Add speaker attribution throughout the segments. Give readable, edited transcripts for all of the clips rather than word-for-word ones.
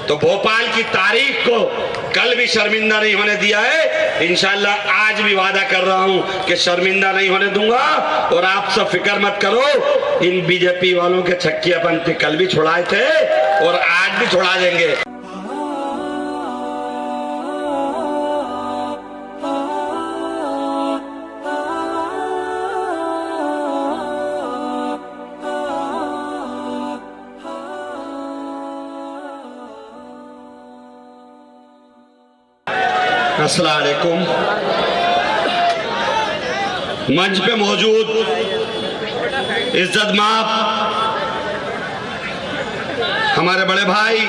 Speaker 1: तो भोपाल की तारीख को कल भी शर्मिंदा नहीं होने दिया है। इंशाल्लाह आज भी वादा कर रहा हूं कि शर्मिंदा नहीं होने दूंगा। और आप सब फिक्र मत करो, इन बीजेपी वालों के छक्कियापन कल भी छुड़ाए थे और आज भी छुड़ा देंगे। अस्सलाम वालेकुम। मंच पे मौजूद इज्जत माप हमारे बड़े भाई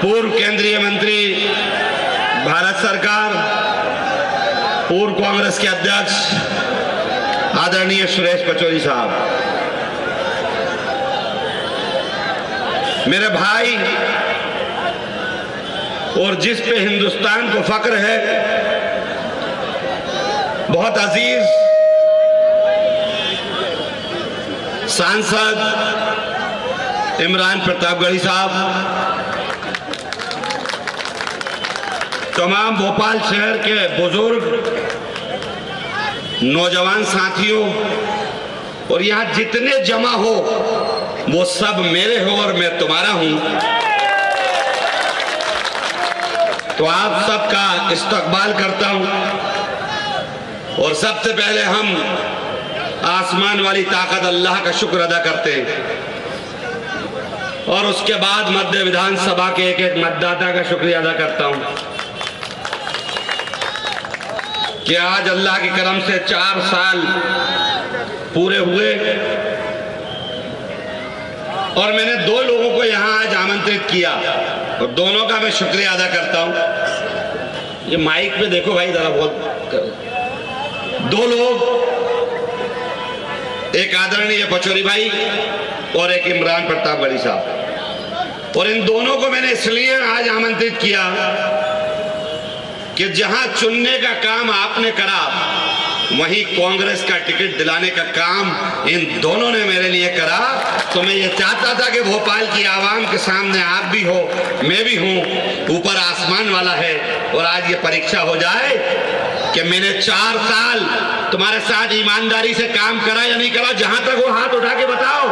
Speaker 1: पूर्व केंद्रीय मंत्री भारत सरकार, पूर्व कांग्रेस के अध्यक्ष आदरणीय सुरेश पचौरी साहब, मेरे भाई और जिस पे हिंदुस्तान को फक्र है, बहुत अजीज सांसद इमरान प्रतापगढ़ी साहब, तमाम भोपाल शहर के बुजुर्ग नौजवान साथियों और यहां जितने जमा हो वो सब मेरे हो और मैं तुम्हारा हूं। तो आप सबका इस्तकबाल करता हूं और सबसे पहले हम आसमान वाली ताकत अल्लाह का शुक्र अदा करते हैं और उसके बाद मध्य विधानसभा के एक एक मतदाता का शुक्रिया अदा करता हूं कि आज अल्लाह के करम से 4 साल पूरे हुए और मैंने 2 लोगों को यहां आज आमंत्रित किया और दोनों का मैं शुक्रिया अदा करता हूं। ये माइक पे देखो भाई जरा, बहुत 2 लोग, एक आदरणीय पचौरी भाई और एक इमरान प्रतापगढ़ी साहब। और इन दोनों को मैंने इसलिए आज आमंत्रित किया कि जहां चुनने का काम आपने करा वहीं कांग्रेस का टिकट दिलाने का काम इन दोनों ने मेरे लिए करा। तो मैं ये चाहता था कि भोपाल की आवाम के सामने आप भी हो, मैं भी हूं, ऊपर आसमान वाला है और आज ये परीक्षा हो जाए कि मैंने 4 साल तुम्हारे साथ ईमानदारी से काम करा या नहीं करा। जहां तक वो हाथ उठा के बताओ,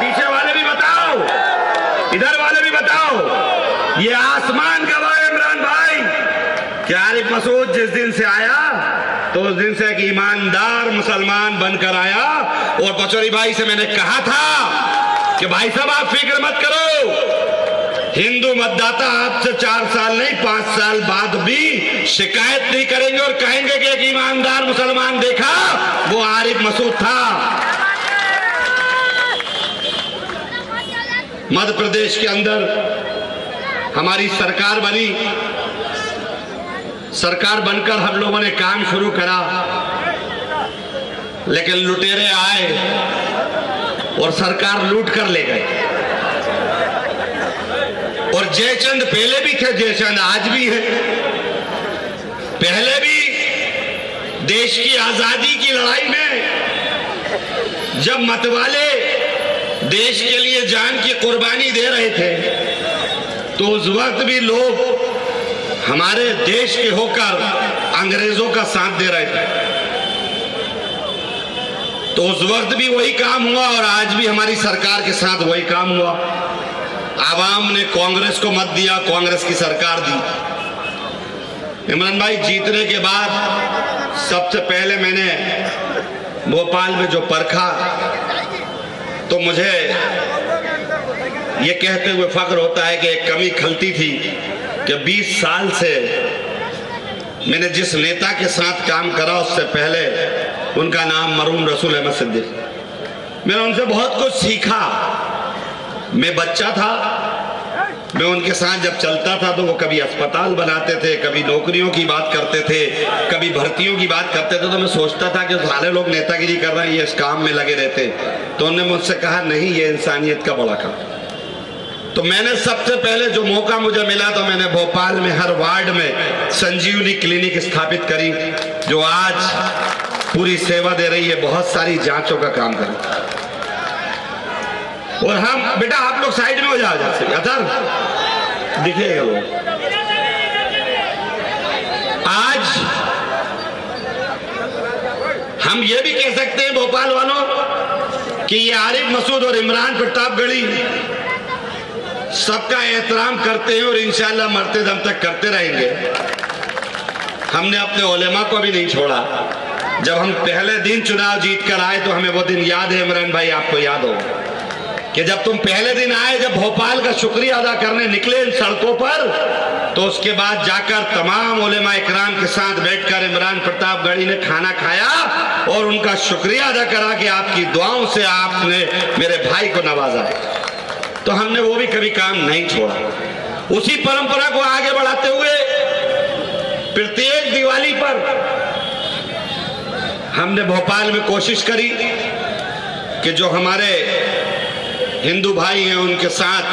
Speaker 1: पीछे वाले भी बताओ, इधर वाले भी बताओ। ये आसमान का भाई इमरान भाई, कि आरिफ मसूद जिस दिन से आया तो उस दिन से एक ईमानदार मुसलमान बनकर आया। और पचौरी भाई से मैंने कहा था कि भाई साहब आप फिक्र मत करो, हिंदू मतदाता आपसे 4 साल नहीं 5 साल बाद भी शिकायत नहीं करेंगे और कहेंगे कि एक ईमानदार मुसलमान देखा, वो आरिफ मसूद था। मध्य प्रदेश के अंदर हमारी सरकार बनी, सरकार बनकर हम लोगों ने काम शुरू करा, लेकिन लुटेरे आए और सरकार लूट कर ले गए। और जयचंद पहले भी थे, जयचंद आज भी है। पहले भी देश की आजादी की लड़ाई में जब मतवाले देश के लिए जान की कुर्बानी दे रहे थे तो उस वक्त भी लोग हमारे देश के होकर अंग्रेजों का साथ दे रहे थे। तो उस वक्त भी वही काम हुआ और आज भी हमारी सरकार के साथ वही काम हुआ। आवाम ने कांग्रेस को मत दिया, कांग्रेस की सरकार दी। इमरान भाई जीतने के बाद सबसे पहले मैंने भोपाल में जो परखा तो मुझे ये कहते हुए फख्र होता है कि एक कमी खलती थी कि 20 साल से मैंने जिस नेता के साथ काम करा उससे पहले उनका नाम मरहूम रसूल अहमद सिद्दीकी। मैंने उनसे बहुत कुछ सीखा। मैं बच्चा था, मैं उनके साथ जब चलता था तो वो कभी अस्पताल बनाते थे, कभी नौकरियों की बात करते थे, कभी भर्तियों की बात करते थे। तो मैं सोचता था कि सारे लोग नेतागिरी कर रहे हैं, ये इस काम में लगे रहते। तो उन्होंने मुझसे कहा नहीं, ये इंसानियत का बड़ा काम। तो मैंने सबसे पहले जो मौका मुझे मिला तो मैंने भोपाल में हर वार्ड में संजीवनी क्लिनिक स्थापित करी, जो आज पूरी सेवा दे रही है, बहुत सारी जांचों का काम कर। और हम बेटा आप लोग साइड में हो जाओ, अतर दिखेगा वो। आज हम ये भी कह सकते हैं भोपाल वालों कि ये आरिफ मसूद और इमरान प्रतापगढ़ी सबका एहतराम करते हैं और इंशाअल्लाह मरते दम तक करते रहेंगे। हमने अपने उलेमा को भी नहीं छोड़ा। जब हम पहले दिन चुनाव जीत कर आए तो हमें वो दिन याद है इमरान भाई, आपको याद हो कि जब तुम पहले दिन आए, जब भोपाल का शुक्रिया अदा करने निकले इन सड़कों पर, तो उसके बाद जाकर तमाम उलेमा इकराम के साथ बैठकर इमरान प्रतापगढ़ी ने खाना खाया और उनका शुक्रिया अदा करा कि आपकी दुआओं से आपने मेरे भाई को नवाजा है। तो हमने वो भी कभी काम नहीं छोड़ा। उसी परंपरा को आगे बढ़ाते हुए प्रत्येक दिवाली पर हमने भोपाल में कोशिश करी कि जो हमारे हिंदू भाई हैं उनके साथ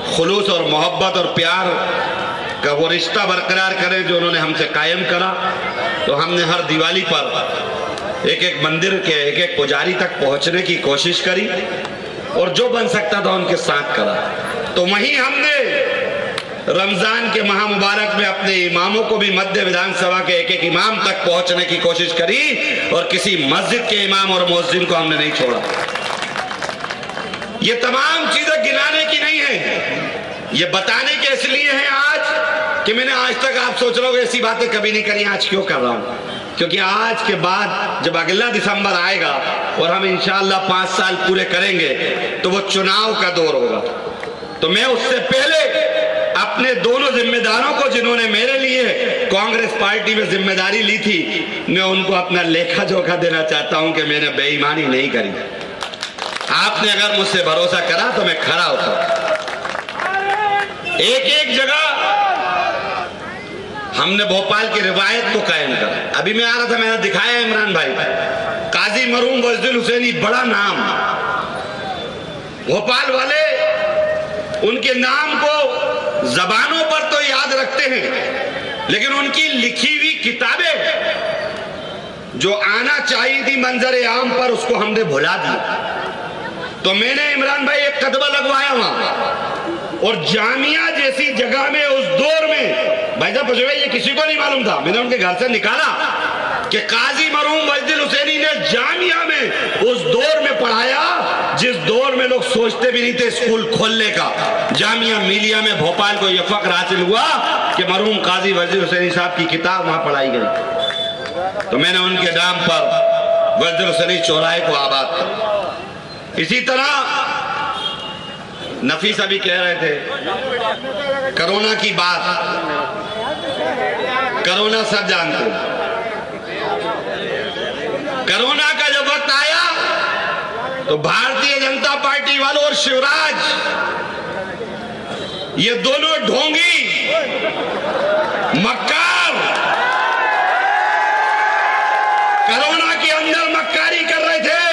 Speaker 1: खुलूस और मोहब्बत और प्यार का वो रिश्ता बरकरार करें जो उन्होंने हमसे कायम करा। तो हमने हर दिवाली पर एक एक मंदिर के एक एक पुजारी तक पहुंचने की कोशिश करी और जो बन सकता था उनके साथ करा। तो वहीं हमने रमजान के माह मुबारक में अपने इमामों को भी मध्य विधानसभा के एक एक इमाम तक पहुंचने की कोशिश करी और किसी मस्जिद के इमाम और मुअज्जिन को हमने नहीं छोड़ा। ये तमाम चीजें गिनाने की नहीं है, ये बताने के इसलिए है आज कि मैंने आज तक, आप सोच रहे हो ऐसी बातें कभी नहीं करी, आज क्यों कर रहा हूं? क्योंकि आज के बाद जब अगला दिसंबर आएगा और हम इंशाअल्लाह 5 साल पूरे करेंगे तो वो चुनाव का दौर होगा। तो मैं उससे पहले अपने दोनों जिम्मेदारों को, जिन्होंने मेरे लिए कांग्रेस पार्टी में जिम्मेदारी ली थी, मैं उनको अपना लेखा जोखा देना चाहता हूं कि मैंने बेईमानी नहीं करी। आपने अगर मुझसे भरोसा करा तो मैं खड़ा होता। एक एक जगह हमने भोपाल की रिवायत को कायम करा। अभी मैं आ रहा था, मैंने दिखाया इमरान भाई, काजी मरूम वजदुल हुसैनी, बड़ा नाम। भोपाल वाले उनके नाम को जबानों पर तो याद रखते हैं, लेकिन उनकी लिखी हुई किताबें जो आना चाहिए थी मंजर आम पर, उसको हमने भुला दिया। तो मैंने इमरान भाई एक कदमा लगवाया वहां, और जामिया जैसी जगह में उस दौर में, भाई साहब ये किसी को नहीं मालूम था, मैंने उनके घर से निकाला कि काजी मरूम वजदुल हुसैनी ने जामिया में उस दौर में पढ़ाया जिस दौर में लोग सोचते भी नहीं थे स्कूल खोलने का। जामिया मिलिया में भोपाल को यह फक्र हासिल हुआ कि मरूम काजी वजदुल हुसैनी साहब की किताब वहां पढ़ाई गई। तो मैंने उनके नाम पर वजदुल हुसैनी चौराहे को आबाद किया। इसी तरह नफीस अभी कह रहे थे कोरोना की बात, कोरोना सब जानते हैं। कोरोना का जब वक्त आया तो भारतीय जनता पार्टी वालों और शिवराज, ये दोनों ढोंगी मक्कार कोरोना के अंदर मक्कारी कर रहे थे,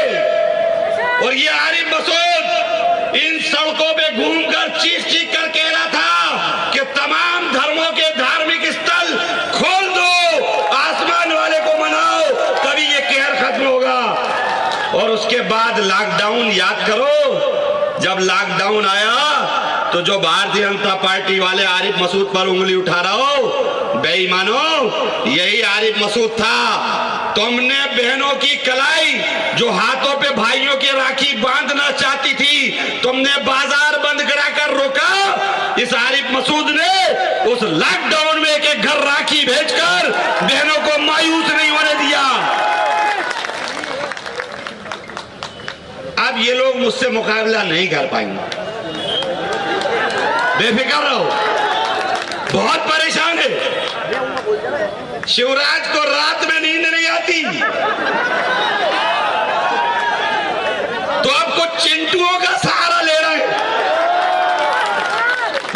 Speaker 1: और ये आरिफ मसूद इन सड़कों पे घूमकर चीख चीख कर कह रहा था कि तमाम धर्मों के धार्मिक स्थल खोल दो, आसमान वाले को मनाओ, तभी ये कहर खत्म होगा। और उसके बाद लॉकडाउन याद करो, जब लॉकडाउन आया तो जो भारतीय जनता पार्टी वाले आरिफ मसूद पर उंगली उठा रहा हो, बेईमानो, यही आरिफ मसूद था। तुमने बहनों की कलाई जो हाथों पे भाइयों की राखी बांधना चाहती थी, तुमने बाजार बंद कराकर रोका। इस आरिफ मसूद ने उस लॉकडाउन में एक एक घर राखी भेजकर बहनों को मायूस नहीं होने दिया। अब ये लोग मुझसे मुकाबला नहीं कर पाएंगे, बेफिक्र रहो। बहुत परेशान है, शिवराज को रात में नींद नहीं आती, तो अब कुछ चिंटुओं का सहारा ले रहे हैं।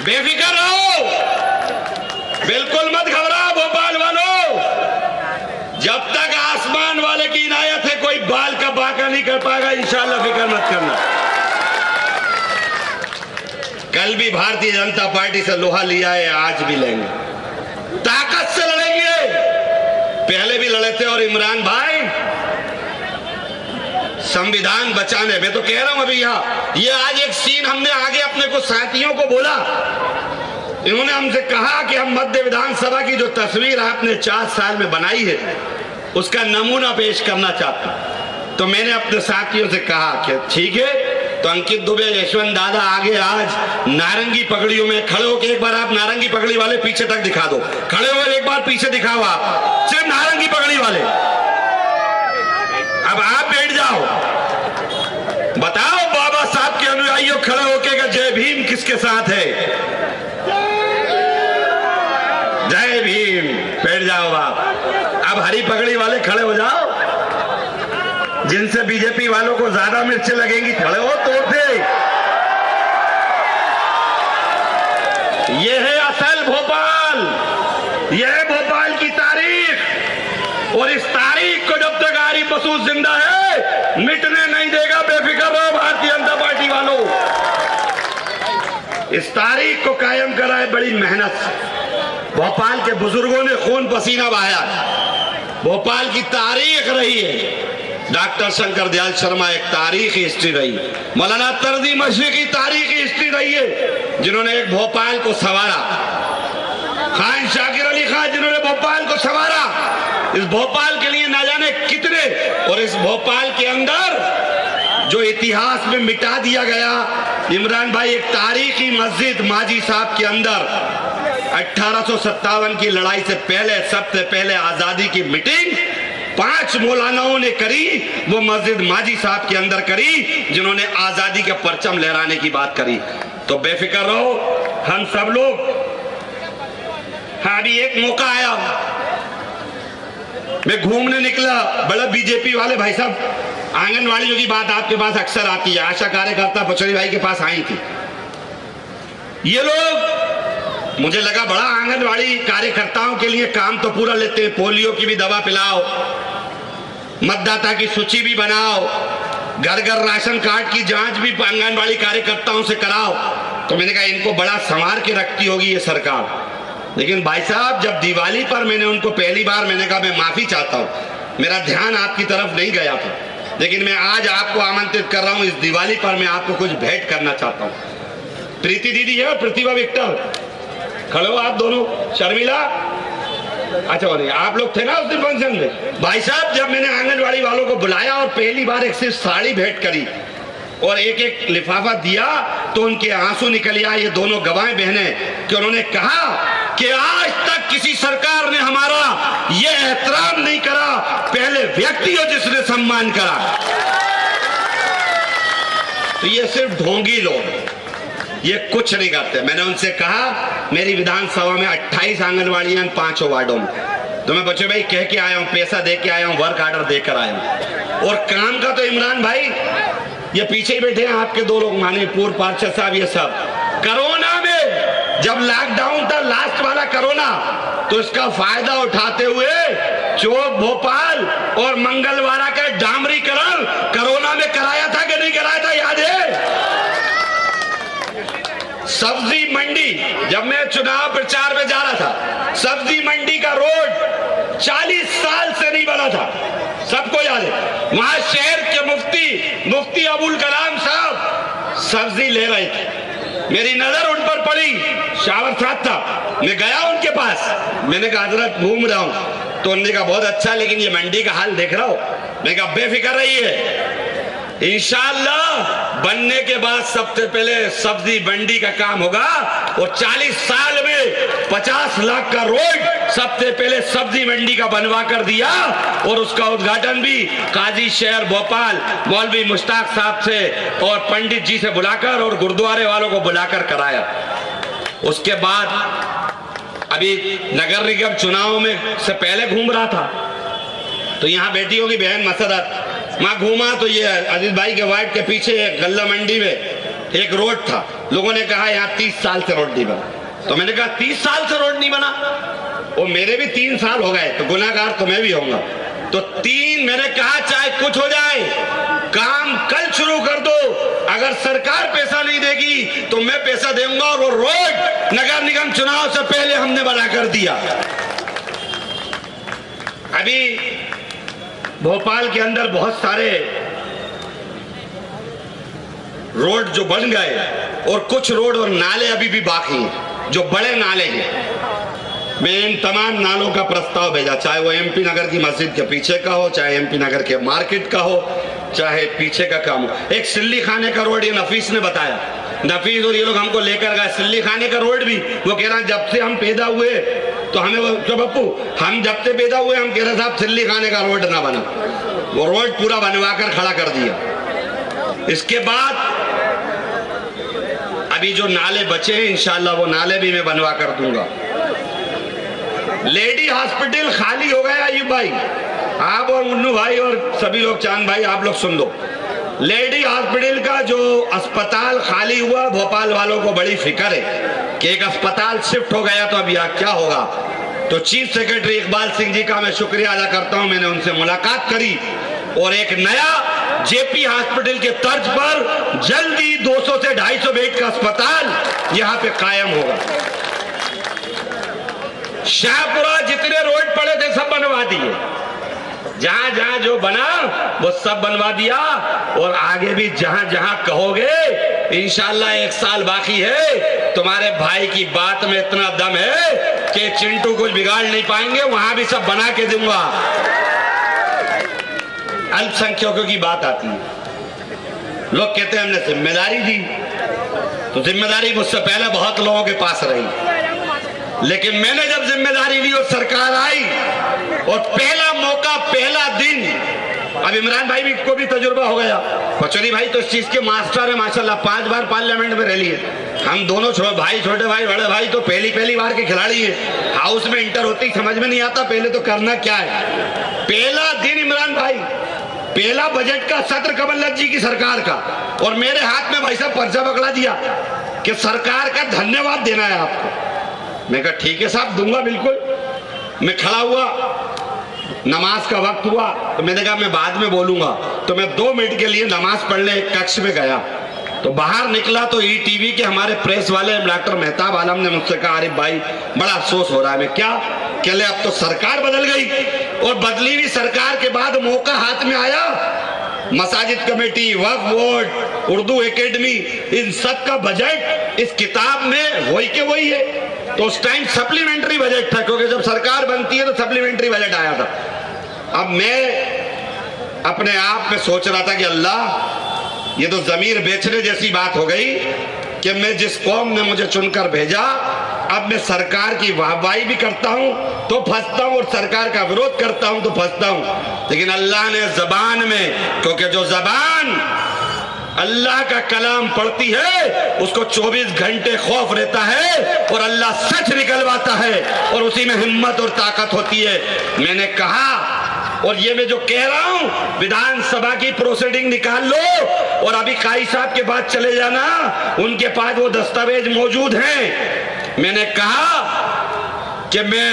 Speaker 1: बेफिक्र रहो, बिल्कुल मत घबराओ भोपाल वालों। जब तक आसमान वाले की इनायत है, कोई बाल का बाका नहीं कर पाएगा, इंशाअल्लाह, फिक्र मत करना। कल भी भारतीय जनता पार्टी से लोहा लिया है, आज भी लेंगे, ताकत से लड़ेंगे। पहले भी लड़े थे। और इमरान भाई, संविधान बचाने, मैं तो कह रहा हूं अभी यहां, ये आज एक सीन हमने आगे अपने को साथियों को बोला इन्होंने हमसे कहा कि हम मध्य विधानसभा की जो तस्वीर आपने 4 साल में बनाई है उसका नमूना पेश करना चाहता हूं। तो मैंने अपने साथियों से कहा कि ठीक है, तो अंकित दुबे, यशवंत दादा आगे आज नारंगी पगड़ियों में खड़े होकर एक बार आप नारंगी पगड़ी वाले पीछे तक दिखा दो। खड़े हो एक बार पीछे दिखाओ, आप सिर्फ नारंगी पगड़ी वाले। अब आप बैठ जाओ, बताओ बाबा साहब के अनुयायियों खड़े होके का जय भीम किसके साथ है? जय भीम। बैठ जाओ आप। अब हरी पगड़ी वाले खड़े हो जाओ, जिनसे बीजेपी वालों को ज्यादा मिर्चें लगेंगी खड़े हो, तोड़ दे। ये है असल भोपाल, यह है भोपाल की तारीख। और इस तारीख को जब तक आरिफ मसूद जिंदा है मिटने नहीं देगा। बेफिक्र रहो भारतीय जनता पार्टी वालों। इस तारीख को कायम करा है बड़ी मेहनत से। भोपाल के बुजुर्गों ने खून पसीना बहाया। भोपाल की तारीख रही है। डॉक्टर शंकर दयाल शर्मा एक तारीखी हिस्ट्री रही, मौलाना तरदी मशरी की तारीखी हिस्ट्री रही है, जिन्होंने एक भोपाल को संवारा। खान शाकिर अली खान जिन्होंने भोपाल को संवारा। इस भोपाल के लिए ना जाने कितने, और इस भोपाल के अंदर जो इतिहास में मिटा दिया गया। इमरान भाई, एक तारीखी मस्जिद माजी साहब के अंदर 1857 की लड़ाई से पहले, सबसे पहले आजादी की मीटिंग 5 मौलानाओं ने करी। वो मस्जिद माजी साहब के अंदर करी, जिन्होंने आजादी का परचम लहराने की बात करी। तो बेफिक्र रहो, हम सब लोग। हाँ, अभी एक मौका आया, मैं घूमने निकला। बड़ा बीजेपी वाले भाई साहब, आंगनवाड़ियों की बात आपके पास अक्सर आती है। आशा कार्यकर्ता पचौरी भाई के पास आई थी। ये लोग, मुझे लगा बड़ा आंगनवाड़ी कार्यकर्ताओं के लिए काम तो पूरा लेते हैं। पोलियो की भी दवा पिलाओ, मतदाता की सूची भी बनाओ, घर घर राशन कार्ड की जांच भी आंगनवाड़ी कार्यकर्ताओं से कराओ। तो मैंने कहा इनको बड़ा संवार के रखती होगी ये सरकार। लेकिन भाई साहब, जब दिवाली पर मैंने उनको पहली बार मैंने कहा मैं माफी चाहता हूं, मेरा ध्यान आपकी तरफ नहीं गया था, लेकिन मैं आज आपको आमंत्रित कर रहा हूं। इस दिवाली पर मैं आपको कुछ भेंट करना चाहता हूं। प्रीति दीदी है और प्रतिभा विक्टर, खड़े हो आप दोनों। शर्मिला, अच्छा नहीं, आप लोग थे ना उस दिन फंक्शन में। भाई साहब, जब मैंने आंगनवाड़ी वालों को बुलाया और पहली बार एक सिर्फ साड़ी भेंट करी और एक एक लिफाफा दिया, तो उनके आंसू निकल आए। ये दोनों गवाएं बहनें, कि उन्होंने कहा कि आज तक किसी सरकार ने हमारा ये एहतराम नहीं करा, पहले व्यक्ति हो जिसने सम्मान करा। तो ये सिर्फ ढोंगी लोग, ये कुछ नहीं करते। मैंने उनसे कहा मेरी विधानसभा में 28 आंगनवाड़ियां 5 वार्डों में, तो मैं बच्चों भाई कह के आया हूं, पैसा दे के आया हूं, वर्क ऑर्डर देकर आया हूं। और काम का तो इमरान भाई, ये पीछे ही बैठे हैं आपके 2 लोग, माननीय पूर्व पार्षद साहब, ये सब कोरोना में जब लॉकडाउन था, लास्ट वाला कोरोना, तो इसका फायदा उठाते हुए चौक भोपाल और मंगलवारा का डामरीकरण कोरोना में कराया था कि नहीं कराया था, याद है? सब्जी मंडी, जब मैं चुनाव प्रचार में जा रहा था, सब्जी मंडी का रोड 40 साल से नहीं बना था, सबको याद है। वहां शहर के मुफ्ती अबुल कलाम साहब सब्जी ले रहे थे, मेरी नजर उन पर पड़ी, शावर साथ था, मैं गया उनके पास, मैंने कहा हजरत घूम रहा हूं। तो उन्होंने कहा बहुत अच्छा, लेकिन ये मंडी का हाल देख रहा हो। मैं कहा बेफिक्र रहिए, इंशाअल्लाह बनने के बाद सबसे पहले सब्जी मंडी का काम होगा। और 40 साल में 50 लाख का रोड सबसे पहले सब्जी मंडी का बनवा कर दिया, और उसका उद्घाटन भी काजी शहर भोपाल मौलवी मुश्ताक साहब से और पंडित जी से बुलाकर और गुरुद्वारे वालों को बुलाकर कराया। उसके बाद अभी नगर निगम चुनाव में से पहले घूम रहा था, तो यहाँ बैठी होगी बहन मसरत, वहां घूमा तो ये अजीत भाई के वार्ड के पीछे गल्ला मंडी में एक रोड था। लोगों ने कहा यहाँ 30 साल से रोड नहीं बना। तो मैंने कहा 30 साल से रोड नहीं बना, वो मेरे भी 3 साल हो गए, तो गुनाहगार तो मैं भी होऊंगा। तो 3, मैंने कहा चाहे कुछ हो जाए, काम कल शुरू कर दो। अगर सरकार पैसा नहीं देगी तो मैं पैसा दूंगा। और वो रोड नगर निगम चुनाव से पहले हमने बना कर दिया। अभी भोपाल के अंदर बहुत सारे रोड जो बन गए, और कुछ रोड और नाले अभी भी बाकी हैं। जो बड़े नाले हैं, मैं इन तमाम नालों का प्रस्ताव भेजा, चाहे वो एमपी नगर की मस्जिद के पीछे का हो, चाहे एमपी नगर के मार्केट का हो, चाहे पीछे का काम हो। एक सिल्ली खाने का रोड, ये नफीस ने बताया, नफीस और ये लोग हमको लेकर गए सिल्ली खाने का रोड भी। वो कह रहा जब से हम पैदा हुए तो हमें तो बप्पू हम जब से पैदा हुए हम कह रहे साहब सिल्ली खाने का रोड ना बना, वो रोड पूरा बनवा कर खड़ा कर दिया। इसके बाद अभी जो नाले बचे हैं इंशाल्लाह वो नाले भी मैं बनवा कर दूंगा। लेडी हॉस्पिटल खाली हो गया अयूब भाई, आप और मुन्नू भाई और सभी लोग, चांद भाई आप लोग सुन लो, लेडी हॉस्पिटल का जो अस्पताल खाली हुआ, भोपाल वालों को बड़ी फिक्र है कि एक अस्पताल शिफ्ट हो गया तो अब यहाँ क्या होगा। तो चीफ सेक्रेटरी इकबाल सिंह जी का मैं शुक्रिया अदा करता हूं, मैंने उनसे मुलाकात करी और एक नया जेपी हॉस्पिटल के तर्ज पर जल्दी 200 से 250 बेड का अस्पताल यहाँ पे कायम होगा। शाहपुरा जितने रोड पड़े थे सब बनवा दिए, जहां जहां जो बना वो सब बनवा दिया, और आगे भी जहां जहां कहोगे इंशाल्लाह 1 साल बाकी है। तुम्हारे भाई की बात में इतना दम है कि चिंटू कुछ बिगाड़ नहीं पाएंगे, वहां भी सब बना के दूंगा। अल्पसंख्यकों की बात आती है, लोग कहते हैं हमने जिम्मेदारी दी, तो जिम्मेदारी मुझसे पहले बहुत लोगों के पास रही, लेकिन मैंने जब जिम्मेदारी ली और सरकार आई और पहला मौका पहला दिन, अब इमरान भाई भी को भी तजुर्बा हो गया, पचौरी भाई तो इस चीज के मास्टर है माशाल्लाह, 5 बार पार्लियामेंट में रह लिए। हम दोनों भाई, छोटे भाई बड़े भाई तो पहली बार के खिलाड़ी है। हाउस में इंटर होती समझ में नहीं आता पहले तो करना क्या है। पहला दिन इमरान भाई, पहला बजट का सत्र कमलनाथ जी की सरकार का, और मेरे हाथ में भाई साहब पर्चा पकड़ा दिया कि सरकार का धन्यवाद देना है आपको। मैं कहा ठीक है साहब दूंगा बिल्कुल। मैं खड़ा हुआ, नमाज का वक्त हुआ तो मैंने कहा मैं बाद में बोलूंगा, तो मैं 2 मिनट के लिए नमाज पढ़ने एक कक्ष में गया, तो बाहर निकला तो ईटीवी के हमारे प्रेस वाले डॉक्टर मेहताब आलम ने मुझसे कहा आरिफ भाई बड़ा अफसोस हो रहा है। मैं क्या कहले, अब तो सरकार बदल गई, और बदली हुई सरकार के बाद मौका हाथ में आया, मसाजिद कमेटी, वक्फ बोर्ड, उर्दू एकेडमी, इन सब का बजट इस किताब में वही के वही है। तो उस टाइम सप्लीमेंट्री बजट था, क्योंकि जब सरकार बनती है तो सप्लीमेंट्री बजट आया था। अब मैं अपने आप में सोच रहा था कि अल्लाह ये तो जमीर बेचने जैसी बात हो गई कि मैं जिस कौम ने मुझे चुनकर भेजा, अब मैं सरकार की वाहवाही भी करता हूं तो फंसता हूं, और सरकार का विरोध करता हूं तो फंसता हूं। लेकिन अल्लाह ने जबान में, क्योंकि जो जबान अल्लाह का कलाम पढ़ती है उसको 24 घंटे खौफ रहता है, और अल्लाह सच निकलवाता है, और उसी में हिम्मत और ताकत होती है। मैंने कहा, और ये मैं जो कह रहा हूं, विधानसभा की प्रोसीडिंग निकाल लो और अभी काई साहब के पास चले जाना, उनके पास वो दस्तावेज मौजूद हैं। मैंने कहा कि मैं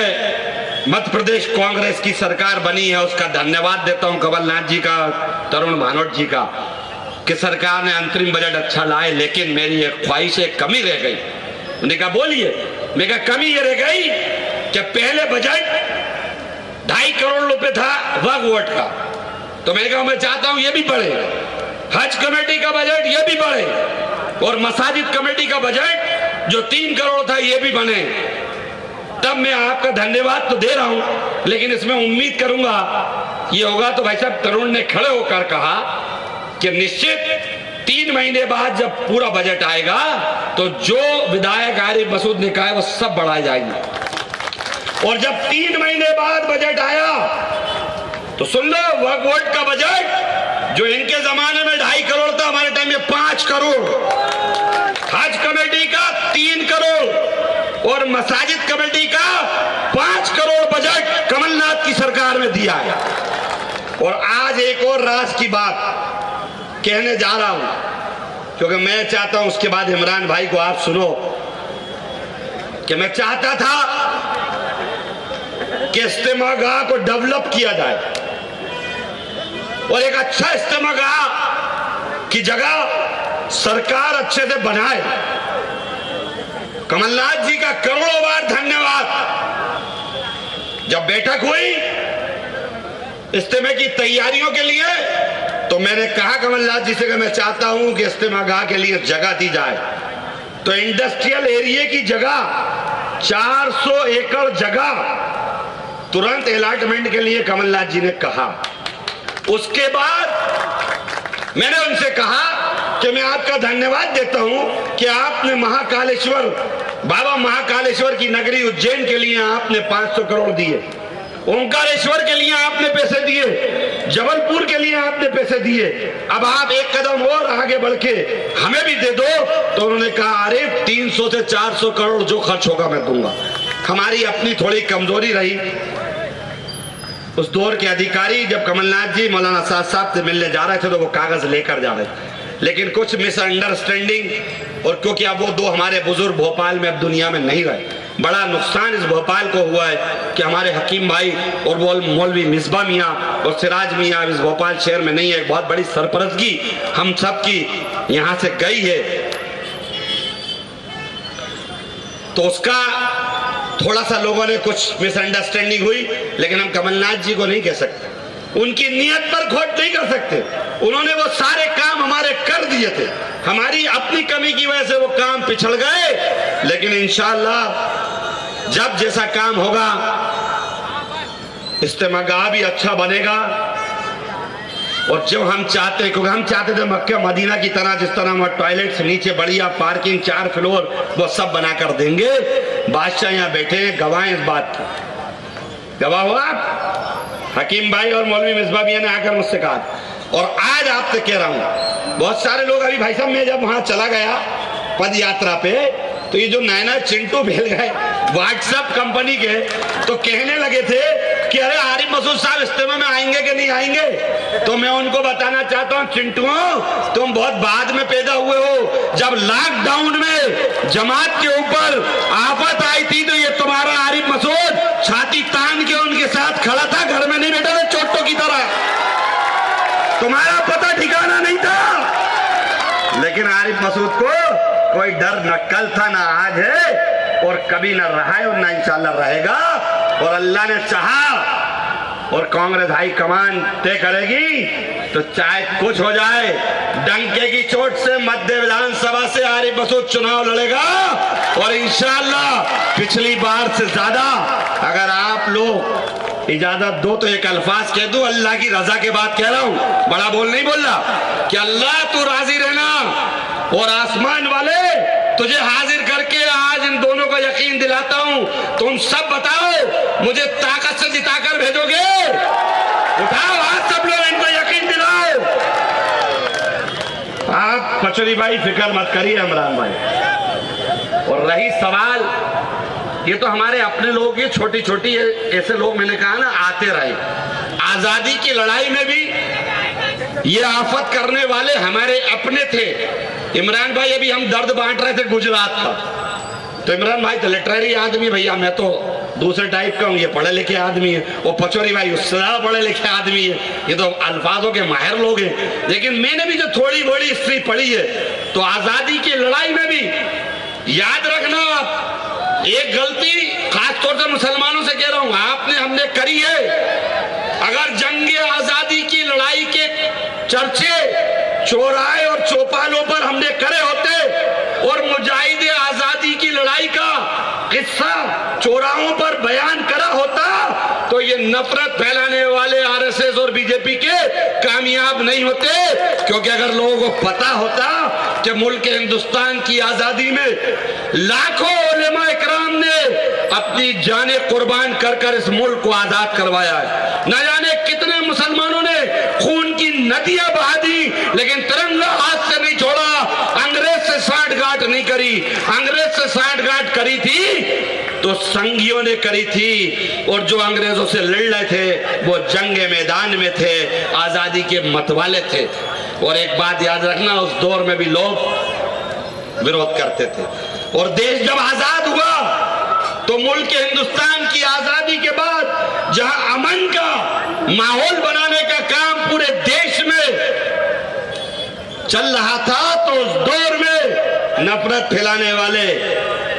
Speaker 1: मध्य प्रदेश कांग्रेस की सरकार बनी है, उसका धन्यवाद देता हूं कमलनाथ जी का, तरुण भानोट जी का, कि सरकार ने अंतरिम बजट अच्छा लाए, लेकिन मेरी एक ख्वाहिश, एक कमी रह गई। उन्होंने कहा बोलिए। मैं कहा कमी ये रह गई कि पहले बजट 2.5 करोड़ रुपए था वक्फ बोर्ड का, तो मैंने कहा मैं चाहता हूं ये भी बढ़े, हज कमेटी का बजट ये भी बढ़े, और मसाजिद कमेटी का बजट जो 3 करोड़ था ये भी बने। तब मैं आपका धन्यवाद तो दे रहा हूं, लेकिन इसमें उम्मीद करूंगा ये होगा। तो भाई साहब तरुण ने खड़े होकर कहा कि निश्चित 3 महीने बाद जब पूरा बजट आएगा तो जो विधायक आरिफ मसूद ने कहा है वो सब बढ़ाए जाएंगे। और जब 3 महीने बाद बजट आया तो सुन लो, वक्फ बोर्ड का बजट जो इनके जमाने में 2.5 करोड़ था, हमारे टाइम में 5 करोड़, हज कमेटी का 3 करोड़ और मसाजिद कमेटी का 5 करोड़ बजट कमलनाथ की सरकार में दिया है। और आज एक और राज की बात कहने जा रहा हूं, क्योंकि मैं चाहता हूं उसके बाद इमरान भाई को आप सुनो, कि मैं चाहता था कि इस्तेमागाह को डेवलप किया जाए और एक अच्छा इस्तेमागाह की जगह सरकार अच्छे से बनाए। कमलनाथ जी का करोड़ों बार धन्यवाद। जब बैठक हुई इस्तेमा की तैयारियों के लिए, तो मैंने कहा कमलनाथ जी से कि मैं चाहता हूं कि इस्तेमागाह के लिए जगह दी जाए। तो इंडस्ट्रियल एरिया की जगह 400 एकड़ जगह तुरंत अलॉटमेंट के लिए कमलनाथ जी ने कहा। उसके बाद मैंने उनसे कहा कि मैं आपका धन्यवाद देता हूं कि आपने महाकालेश्वर, बाबा महाकालेश्वर की नगरी उज्जैन के लिए आपने 500 करोड़ दिए, ओंकारेश्वर के लिए आपने पैसे दिए, जबलपुर के लिए आपने पैसे दिए, अब आप एक कदम और आगे बढ़ के हमें भी दे दो। तो उन्होंने कहा अरे 300 से 400 करोड़ जो खर्च होगा मैं दूंगा। हमारी अपनी थोड़ी कमजोरी रही। उस दौर के अधिकारी जब कमलनाथ जी मौलाना साहब से मिलने जा रहे थे तो वो कागज लेकर जा रहे थे, लेकिन कुछ मिसअंडरस्टैंडिंग, और क्योंकि अब वो दो हमारे बुजुर्ग भोपाल में अब दुनिया में नहीं रहे, बड़ा नुकसान इस भोपाल को हुआ है कि हमारे हकीम भाई और मौलवी मिसबा मियाँ और सिराज मियाँ इस भोपाल शहर में नहीं है। एक बहुत बड़ी सरपरदगी हम सब की यहाँ से गई है, तो उसका थोड़ा सा लोगों ने कुछ मिसअंडरस्टैंडिंग हुई, लेकिन हम कमलनाथ जी को नहीं कह सकते, उनकी नियत पर खोट नहीं कर सकते। उन्होंने वो सारे काम हमारे कर दिए थे, हमारी अपनी कमी की वजह से वो काम पिछड़ गए, लेकिन इंशाअल्लाह जब जैसा काम होगा इस्तेमागाह भी अच्छा बनेगा। और जो हम चाहते, क्योंकि हम चाहते थे मक्का मदीना की तरह, जिस तरह हम टॉयलेट्स नीचे बढ़िया पार्किंग 4 फ्लोर वो सब बना कर देंगे। बादशाह यहाँ बैठे हैं, गवाह इस बात की, गवाह हुआ हकीम भाई और मौलवी मिसबा मियां ने आकर मुझसे कहा। और आज आपसे कह रहा हूं, बहुत सारे लोग अभी भाई साहब मैं जब वहां चला गया पद यात्रा पे, तो ये जो नैना चिंटू भेल गए व्हाट्सएप कंपनी के, तो कहने लगे थे कि अरे आरिफ मसूद साहब इस्तेमा में आएंगे कि नहीं आएंगे। तो मैं उनको बताना चाहता हूं, चिंटुओं तुम बहुत बाद में पैदा हुए हो। जब लॉकडाउन में जमात के ऊपर आफत आई थी तो ये तुम्हारा आरिफ मसूद छाती तान के उनके साथ खड़ा था, घर में नहीं बैठा था चोटों की तरह, तुम्हारा पता ठिकाना नहीं था। लेकिन आरिफ मसूद को कोई डर न कल था न आज है, और कभी न रहा है और न इंशाअल्लाह रहेगा। और अल्लाह ने चाहा और कांग्रेस हाई कमान तय करेगी तो चाहे कुछ हो जाए, डंके की चोट से मध्य विधानसभा से आरिफ मसूद चुनाव लड़ेगा। और इंशाअल्लाह पिछली बार से ज्यादा, अगर आप लोग इजाजत दो तो एक अल्फाज कह दूं, अल्लाह की रजा के बाद कह रहा हूं, बड़ा बोल नहीं बोल रहा, कि अल्लाह तू राजी रहना और आसमान वाले तुझे हाजिर करके आज इन दोनों को यकीन दिलाता हूं। तुम सब बताओ मुझे ताकत से जिताकर भेजोगे? उठाओ हाथ सब लोग, इनको यकीन दिलाओ। आप पचौरी भाई फिक्र मत करिए इमरान भाई। और रही सवाल, ये तो हमारे अपने लोग, ये छोटी छोटी ऐसे लोग मैंने कहा ना आते रहे। आजादी की लड़ाई में भी ये आफत करने वाले हमारे अपने थे। इमरान भाई अभी हम दर्द बांट रहे थे गुजरात का, तो इमरान भाई तो लिटरेरी आदमी, भैया मैं तो दूसरे टाइप का हूँ, ये पढ़े लिखे आदमी है। वो पचौरी भाई उससे ज्यादा पढ़े लिखे आदमी है, ये तो अल्फाजों के माहिर लोग हैं। लेकिन मैंने भी जो थोड़ी बड़ी हिस्ट्री पढ़ी है, तो आजादी की लड़ाई में भी याद रखना, एक गलती खासतौर से मुसलमानों से कह रहा हूं, आपने हमने करी है। अगर जंगे आजादी की लड़ाई के चर्चे चौराहे और चौपालों पर हमने करे होते और मुजाहिदे आजादी की लड़ाई का किस्सा चौराहों पर बयान करा होता, तो ये नफरत फैलाने वाले आरएसएस और बीजेपी के कामयाब नहीं होते। क्योंकि अगर लोगों को पता होता कि मुल्क हिंदुस्तान की आजादी में लाखों उलेमा इकराम ने अपनी जाने कुर्बान कर कर इस मुल्क को आजाद करवाया है, न जाने कितने मुसलमानों ने खून की नदियां बहा दी, लेकिन तिरंगा हाथ से नहीं छोड़ा। अंग्रेज से सांठगांठ नहीं करी, अंग्रेज से सांठगांठ करी थी तो संघियों ने करी थी, और जो अंग्रेजों से लड़ रहे थे वो जंगे मैदान में थे, आजादी के मतवाले थे। और एक बात याद रखना, उस दौर में भी लोग विरोध करते थे। और देश जब आजाद हुआ तो मुल्क हिंदुस्तान की आजादी के बाद जहां अमन का माहौल बनाने का काम पूरे देश में चल रहा था, तो उस दौर में नफरत फैलाने वाले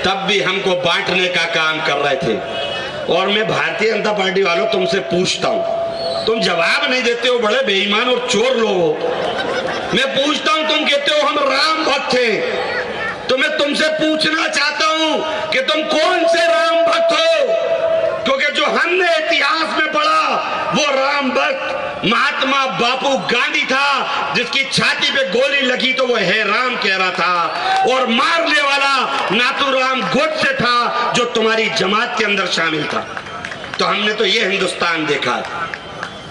Speaker 1: तब भी हमको बांटने का काम कर रहे थे। और मैं भारतीय जनता पार्टी वालों तुमसे पूछता हूं, तुम जवाब नहीं देते हो, बड़े बेईमान और चोर लोग हो। मैं पूछता हूं, तुम कहते हो हम राम भक्त हैं, तो मैं तुमसे पूछना चाहता हूं कि तुम कौन से राम भक्त हो, क्योंकि जो हमने इतिहास में पढ़ा वो राम भक्त महात्मा बापू गांधी था, जिसकी छाती पे गोली लगी तो वो है राम कह रहा था, और मारने वाला नाथूराम गोडसे था जो तुम्हारी जमात के अंदर शामिल था। तो हमने तो ये हिंदुस्तान देखा,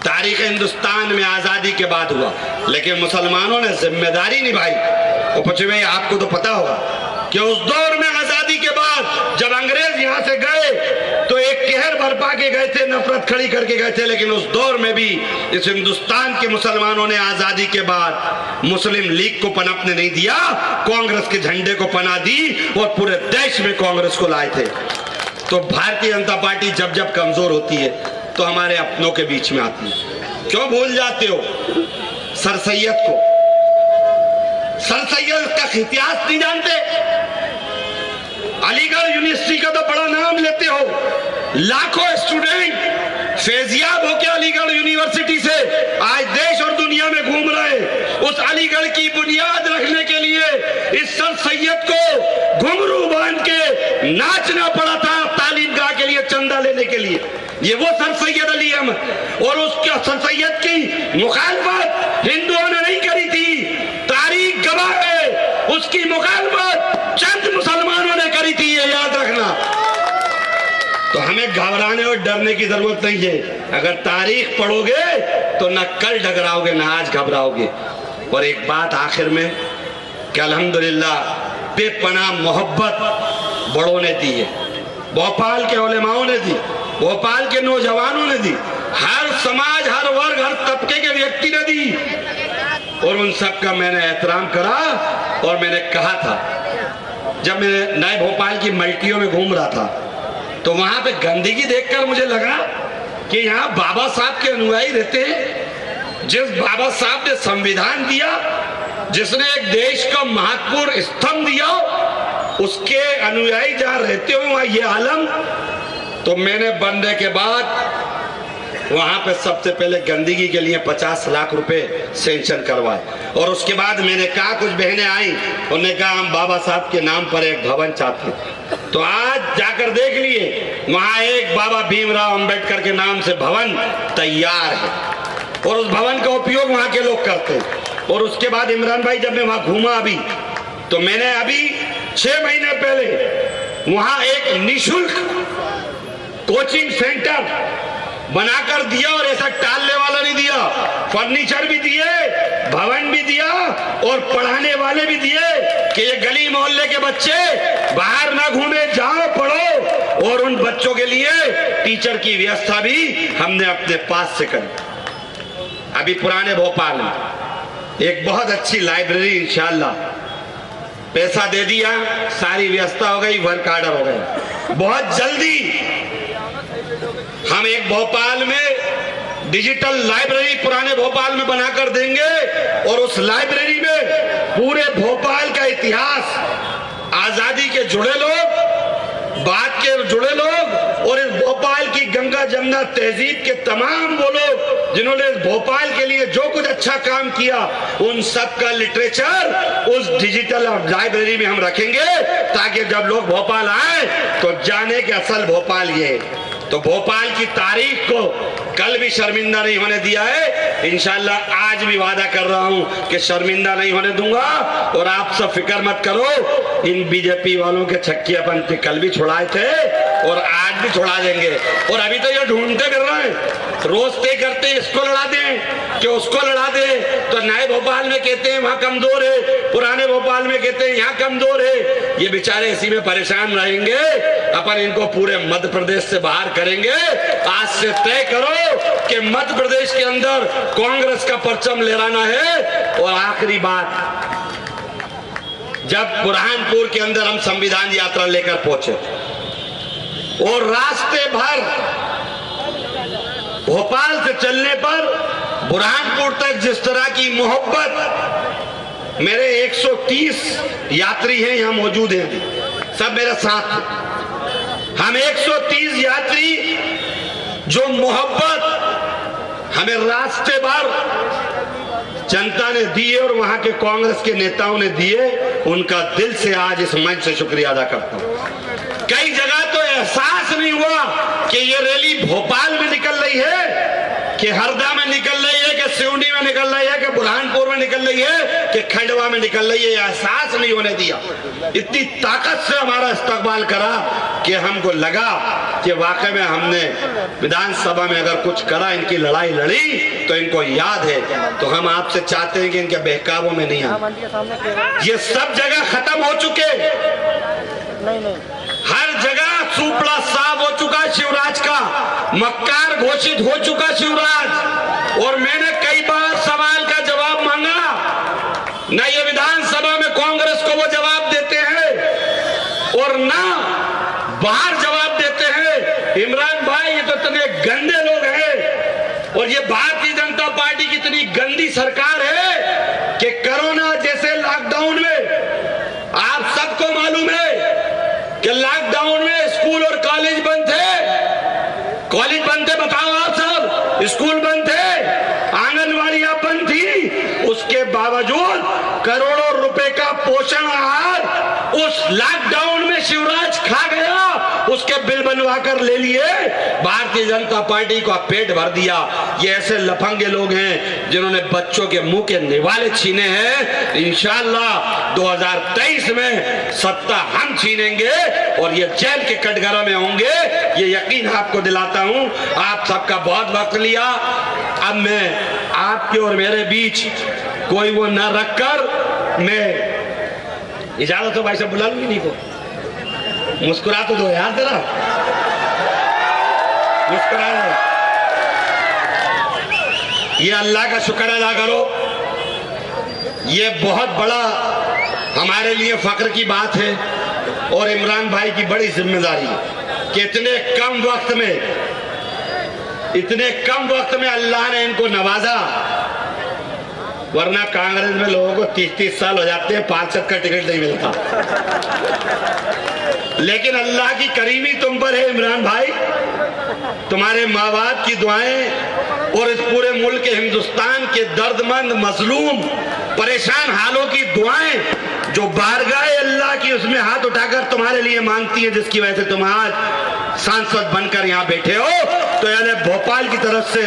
Speaker 1: तारीख हिंदुस्तान में आजादी के बाद हुआ, लेकिन मुसलमानों ने जिम्मेदारी निभाई। और पश्चिमी आपको तो पता होगा कि उस दौर में आजादी के बाद जब अंग्रेज यहां से गए तो एक कहर बरपा के गए थे, नफरत खड़ी करके गए थे, लेकिन उस दौर में भी इस हिंदुस्तान के मुसलमानों ने आजादी के बाद मुस्लिम लीग को पनपने नहीं दिया, कांग्रेस के झंडे को पना दी और पूरे देश में कांग्रेस को लाए थे। तो भारतीय जनता पार्टी जब जब कमजोर होती है तो हमारे अपनों के बीच में आती है। क्यों भूल जाते हो सर सैयद को? सर सैयद का इतिहास नहीं जानते? अलीगढ़ यूनिवर्सिटी का तो बड़ा नाम लेते हो, लाखों स्टूडेंट फैजियाब होकर अलीगढ़ यूनिवर्सिटी से आज देश और दुनिया में घूम रहे। उस अलीगढ़ की बुनियाद रखने के लिए इस सर सैयद को घुंघरू बांध के नाचना पड़ा था तालीम गाह के लिए, चंदा लेने के लिए। ये वो सर सैयद अली अहमद, और उसके सर सैयद की मुखालफत हिंदुओं ने नहीं करी थी, तारीख गवाह है उसकी मुखालफत चंद मुसलमानों ने करी थी, ये याद रखना। तो हमें घबराने और डरने की जरूरत नहीं है। अगर तारीख पढ़ोगे तो न कल डगराओगे न आज घबराओगे। और एक बात आखिर में कि अल्हम्दुलिल्लाह बेपनाह मोहब्बत बड़ों ने दी है, भोपाल के उलेमाओं ने दी, भोपाल के नौजवानों ने दी, हर समाज, हर वर्ग, हर तबके के व्यक्ति ने दी, और उन सब का मैंने एहतराम करा। और मैंने कहा था, जब मैं नए भोपाल की मल्टियों में घूम रहा था तो वहां पे गंदगी देखकर मुझे लगा कि यहाँ बाबा साहब के अनुयायी रहते हैं। जिस बाबा साहब ने संविधान दिया, जिसने एक देश का महत्वपूर्ण स्तंभ दिया, उसके अनुयायी जहां रहते हो वहां ये आलम। तो मैंने बनने के बाद वहां पे सबसे पहले गंदगी के लिए 50 लाख रुपए सेंक्शन करवाए, और उसके बाद मैंने कहा, कुछ बहनें आई, उन्होंने कहा हम बाबा साहब के नाम पर एक भवन चाहते हैं। तो आज जाकर देख लिए, वहां एक बाबा भीमराव अंबेडकर के नाम से भवन तैयार है, और उस भवन का उपयोग वहां के लोग करते हैं। और उसके बाद इमरान भाई, जब मैं वहां घूमा अभी, तो मैंने अभी 6 महीने पहले वहां एक निःशुल्क कोचिंग सेंटर बनाकर दिया, और ऐसा टालने वाला नहीं दिया, फर्नीचर भी दिए, भवन भी दिया, और पढ़ाने वाले भी दिए कि ये गली मोहल्ले के बच्चे बाहर ना घूमे, जाओ पढ़ो। और उन बच्चों के लिए टीचर की व्यवस्था भी हमने अपने पास से करी। अभी पुराने भोपाल में एक बहुत अच्छी लाइब्रेरी इंशाल्लाह, पैसा दे दिया, सारी व्यवस्था हो गई, वर्क ऑर्डर हो गया। बहुत जल्दी हम एक भोपाल में डिजिटल लाइब्रेरी पुराने भोपाल में बनाकर देंगे, और उस लाइब्रेरी में पूरे भोपाल का इतिहास, आजादी के जुड़े लोग, बाद के जुड़े लोग, और इस भोपाल की गंगा जमुना तहजीब के तमाम वो लोग जिन्होंने इस भोपाल के लिए जो कुछ अच्छा काम किया, उन सब का लिटरेचर उस डिजिटल लाइब्रेरी में हम रखेंगे, ताकि जब लोग भोपाल आए तो जाने कि असल भोपाल ये है। तो भोपाल की तारीख को कल भी शर्मिंदा नहीं होने दिया है, इंशाल्लाह आज भी वादा कर रहा हूं कि शर्मिंदा नहीं होने दूंगा। और आप सब फिक्र मत करो, इन बीजेपी वालों के छक्कियापन पे कल भी छुड़ाए थे और आज भी छुड़ा देंगे। और अभी तो ये ढूंढते कर रहे हैं, रोज तय करते हैं इसको लड़ा दें कि उसको लड़ा दें। तो नए भोपाल में कहते हैं वहां कमजोर है, पुराने भोपाल में कहते हैं यहाँ कमजोर है। ये बेचारे इसी में परेशान रहेंगे। अपन इनको पूरे मध्य प्रदेश से बाहर करेंगे। आज से तय करो कि मध्य प्रदेश के अंदर कांग्रेस का परचम लहराना है। और आखिरी बात, जब बुरहानपुर के अंदर हम संविधान यात्रा लेकर पहुंचे और रास्ते भर भोपाल से चलने पर बुरहानपुर तक जिस तरह की मोहब्बत, मेरे 130 यात्री हैं यहाँ मौजूद हैं, सब मेरे साथ। हम 130 यात्री जो मोहब्बत हमें रास्ते भर जनता ने दिए और वहां के कांग्रेस के नेताओं ने दिए, उनका दिल से आज इस मंच से शुक्रिया अदा करता हूं। कई जगह तो एहसास नहीं हुआ कि ये रैली भोपाल में निकल रही है, कि हरदा में निकल रही है, कि सिवनी में निकल रही है, कि बुरहानपुर में निकल रही है, कि खंडवा में निकल रही है। एहसास नहीं होने दिया। इतनी ताकत से हमारा इस्तकबाल करा कि हमको लगा कि वाकई में हमने विधानसभा में अगर कुछ करा, इनकी लड़ाई लड़ी तो इनको याद है। तो हम आपसे चाहते हैं कि इनके बहकावों में नहीं आए। ये सब जगह खत्म हो चुके, हर जगह सुपड़ा साफ हो चुका शिवराज का, मक्कार घोषित हो चुका शिवराज। और मैंने कई बार सवाल का जवाब मांगा, न ये विधानसभा में कांग्रेस को वो जवाब देते हैं और ना बाहर जवाब देते हैं। इमरान भाई, ये तो इतने गंदे लोग हैं और ये भारतीय जनता पार्टी की इतनी गंदी सरकार है कि कोरोना जैसे लॉकडाउन में आप सबको मालूम है कि लॉकडाउन में स्कूल और कॉलेज बंद थे। कॉलेज बंद थे, बताओ आप सब, स्कूल बंद थे, आंगनवाड़ियां बंद थी। उसके बावजूद करोड़ों रुपए का पोषण आहार उस लॉकडाउन में शिवराज खा गया, उसके बिल बनवा कर ले लिए, भारतीय जनता पार्टी का पेट भर दिया। ये ऐसे लफंगे लोग हैं जिन्होंने बच्चों के मुंह के निवाले छीने हैं। इंशाअल्लाह 2023 में सत्ता हम छीनेंगे और ये जेल के कटघरे में होंगे, ये यकीन आपको दिलाता हूं। आप सबका बहुत वक्त लिया, अब मैं आपके और मेरे बीच कोई वो न रखकर मैं इजाजत हो भाई साहब, बुला लूंगी नहीं को, मुस्कुरा तो दो यार जरा, मुस्कुरा दो। ये अल्लाह का शुक्र अदा करो, ये बहुत बड़ा हमारे लिए फख्र की बात है और इमरान भाई की बड़ी जिम्मेदारी है कि इतने कम वक्त में अल्लाह ने इनको नवाजा। वरना कांग्रेस में लोगों को 30-30 साल हो जाते हैं, 5 का टिकट नहीं मिलता। लेकिन अल्लाह की करीमी तुम पर है इमरान भाई, तुम्हारे माँ बाप की दुआएं और इस पूरे मुल्क के हिंदुस्तान के दर्दमंद मजलूम परेशान हालों की दुआएं जो बारगाह अल्लाह की उसमें हाथ उठाकर तुम्हारे लिए मांगती है, जिसकी वजह से तुम आज सांसद बनकर यहाँ बैठे हो। तो यानी भोपाल की तरफ से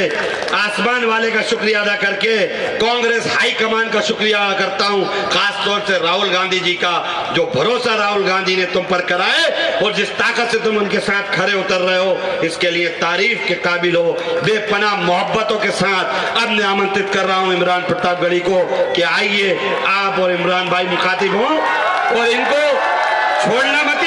Speaker 1: आसमान वाले का शुक्रिया अदा करके कांग्रेस हाई कमान का शुक्रिया अदा करता हूँ, खास तौर से राहुल गांधी जी का, जो भरोसा राहुल गांधी ने तुम पर कराए और जिस ताकत से तुम उनके साथ खड़े उतर रहे हो, इसके लिए तारीफ के काबिल हो। बेपनाह मोहब्बतों के साथ अब मैं आमंत्रित कर रहा हूँ इमरान प्रतापगढ़ी को कि आइए आप और इमरान भाई मुखातिब हो और इनको छोड़ना मत।